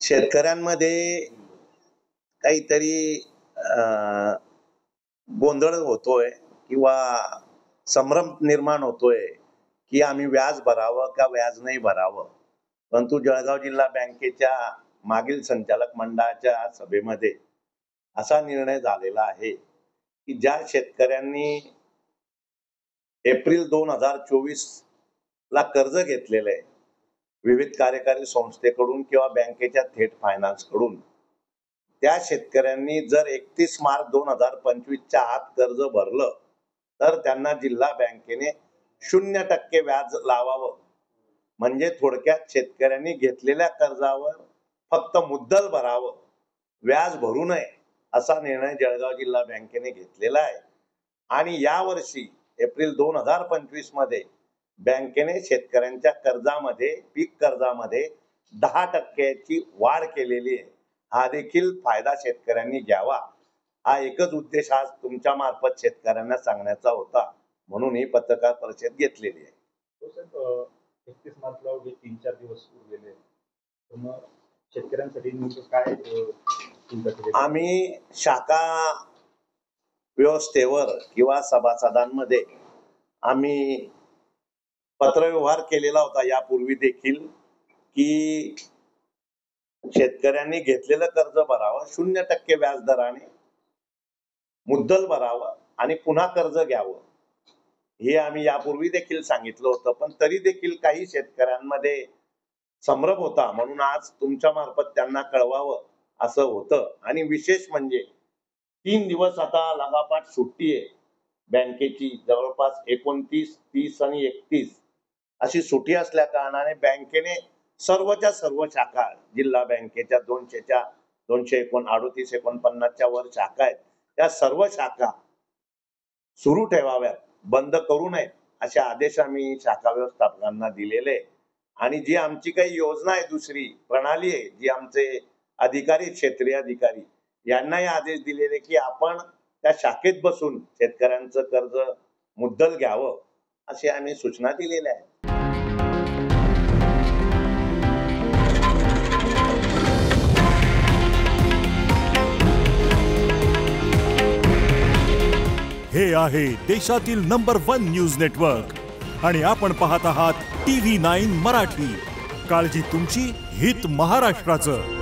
शेतकऱ्यांमध्ये काहीतरी गोंधळ होतोय किंवा संभ्रम निर्माण होतोय की आम्ही व्याज भरावं का व्याज नाही भरावं. परंतु जळगाव जिल्हा बँकेच्या मागील संचालक मंडळाच्या सभेमध्ये असा निर्णय झालेला आहे की ज्या शेतकऱ्यांनी एप्रिल 2024 ला कर्ज घेतलेलं आहे विविध कार्यकारी संस्थेकडून किंवा बँकेच्या थेट फायनान्स कडून, त्या शेतकऱ्यांनी जर 31 मार्च 2025च्या आत कर्ज भरलं तर त्यांना जिल्हा बँकेने 0% व्याज लावावं. म्हणजे थोडक्यात शेतकऱ्यांनी घेतलेल्या कर्जावर फक्त मुद्दल भरावं, व्याज भरू नये असा निर्णय जळगाव जिल्हा बँकेने घेतलेला आहे. आणि यावर्षी एप्रिल 2025 मध्ये बँकेने शेतकऱ्यांच्या कर्जामध्ये पीक कर्जामध्ये 10% वाढ केलेली आहे. हा देखील फायदा शेतकऱ्यांनी घ्यावा, हा एकच उद्देश आज तुमच्या मार्फत शेतकऱ्यांना सांगण्याचा होता, म्हणून ही पत्रकार परिषद घेतलेली आहे. 31 मार्चला 3-4 दिवस उरलेले, मग शेतकऱ्यांसाठी काय आम्ही शाखा व्यवस्थेवर किंवा सभासदांमध्ये आम्ही पत्रव्यवहार केलेला होता यापूर्वी देखील की शेतकऱ्यांनी घेतलेलं कर्ज भरावं, 0% व्याज दराने मुद्दल भरावं आणि पुन्हा कर्ज घ्यावं, हे आम्ही यापूर्वी देखील सांगितलं होतं. पण तरी देखील काही शेतकऱ्यांमध्ये संभ्रम होता, म्हणून आज तुमच्या मार्फत त्यांना कळवावं असं होतं. आणि विशेष म्हणजे 3 दिवस आता लगापाठ सुट्टी आहे बँकेची, जवळपास 29, 30 आणि 31 अशी सुट्टी असल्या कारणाने बँकेने सर्वच्या सर्व शाखा, जिल्हा बँकेच्या 238-49 वर शाखा आहेत, त्या सर्व शाखा सुरू ठेवाव्यात, बंद करू नयेत असे आदेश आम्ही शाखा व्यवस्थापकांना दिलेले. आणि जी आमची काही योजना आहे, दुसरी प्रणाली आहे, जी आमचे अधिकारी, क्षेत्रीय अधिकारी यांनाही आदेश दिलेले की आपण त्या शाखेत बसून शेतकऱ्यांचं कर्ज मुद्दल घ्यावं, असे आम्ही सूचना दिलेल्या आहेत. हे आहे देशातील नंबर 1 न्यूज नेटवर्क आणि आपण पाहत आहात TV9 मराठी. काळजी तुमची, हित महाराष्ट्राचं.